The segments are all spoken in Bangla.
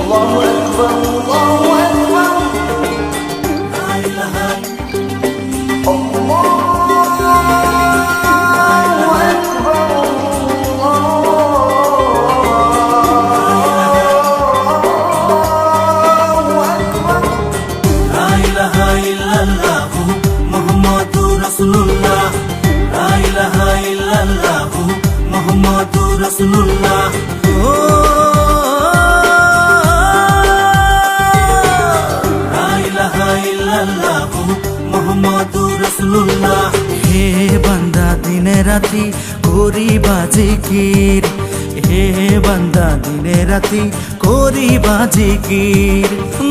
আল্লাহু আকবার, আল্লাহু আকবার, লা ইলাহা ইল্লাল্লাহু মুহাম্মাদুর রাসূলুল্লাহ, লা ইলাহা ইল্লাল্লাহু মুহাম্মাদুর রাসূলুল্লাহ। লা ইলাহা ইল্লাল্লাহু মুহাম্মাদুর রাসূলুল্লাহ। হে বান্দা দিনে রাতি করিবা জিকির, হে বান্দা দিনে রাতি করিবা জিকির।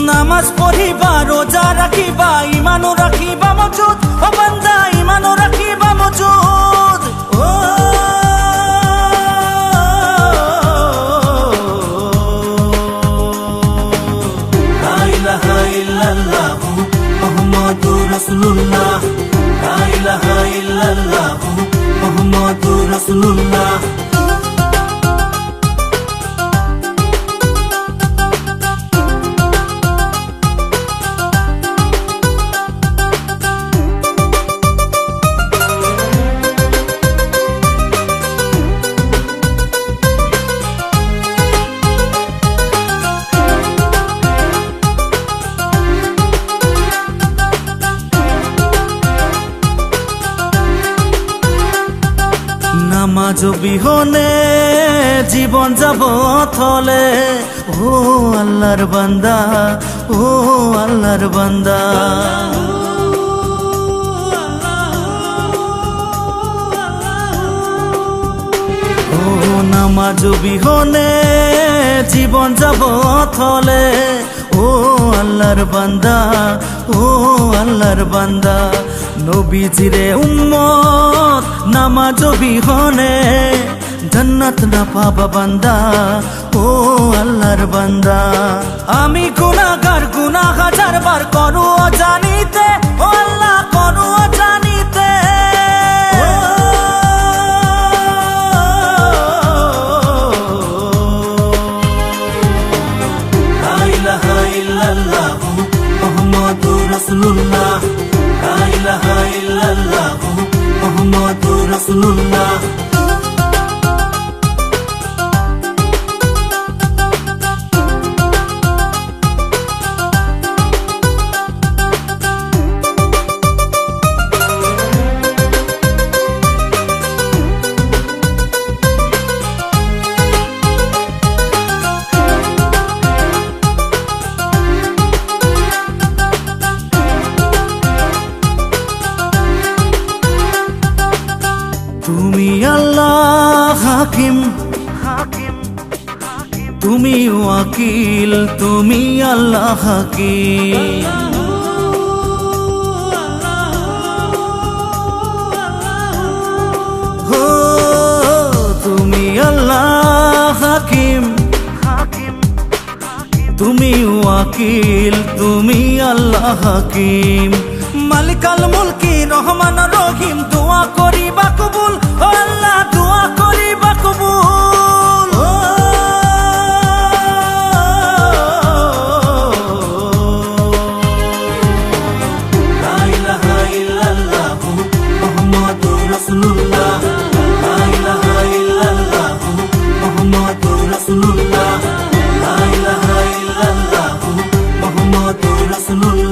নামাজ পড়িবা, রোজা রাখিবা, ঈমানও রাখিবা মজুদ। ও বান্দা ঈমানও রাখিবা মজুদ। ও লা ইলাহা ইল্লাল্লাহু মুহাম্মাদুর রাসূলুল্লাহ, লা ইলাহা ইল্লাল্লাহু মুহাম্মাদুর রাসূলুল্লাহ। নামাজ বিহনে জীবন যাব থলে। ও আল্লাহর বান্দা, ও আল্লাহর বান্দা। ও নামাজ বিহনে জীবন যাব থলে। ও আল্লাহর বান্দা, ও আল্লাহর বান্দা। নবীজিরে উম্মত নামাজ বিহনে জান্নাত না পাবা বান্দা। ও আল্লাহর বান্দা। আমি গুনাহগার, গুনাহ হাজার বার করু অজানিতে। ও আল্লাহ করু অজানিতে। লা ইলাহা ইল্লাল্লাহু মুহাম্মাদুর রাসূলুল্লাহ, লা ইলাহা ইল্লাল্লাহু মুহাম্মাদুর রাসূলুল্লাহ। তুমি আল্লাহ হাকিম, তুমি ওয়াকিল, তুমি আল্লাহ হাকিম। হো তুমি আল্লাহ হাকিম, তুমি ওয়াকিল, তুমি আল্লাহ হাকিম। মালিকাল মুলকি রহমান রহিম, দোয়া করিবা কবুল। ও আল্লাহ দোয়া করিবা কবুল। লা ইলাহা ইল্লাল্লাহু মুহাম্মাদুর রাসূলুল্লাহ, লা ইলাহা ইল্লাল্লাহু মুহাম্মাদুর রাসূলুল্লাহ, লা ইলাহা ইল্লাল্লাহু মুহাম্মাদুর রাসূলুল্লাহ।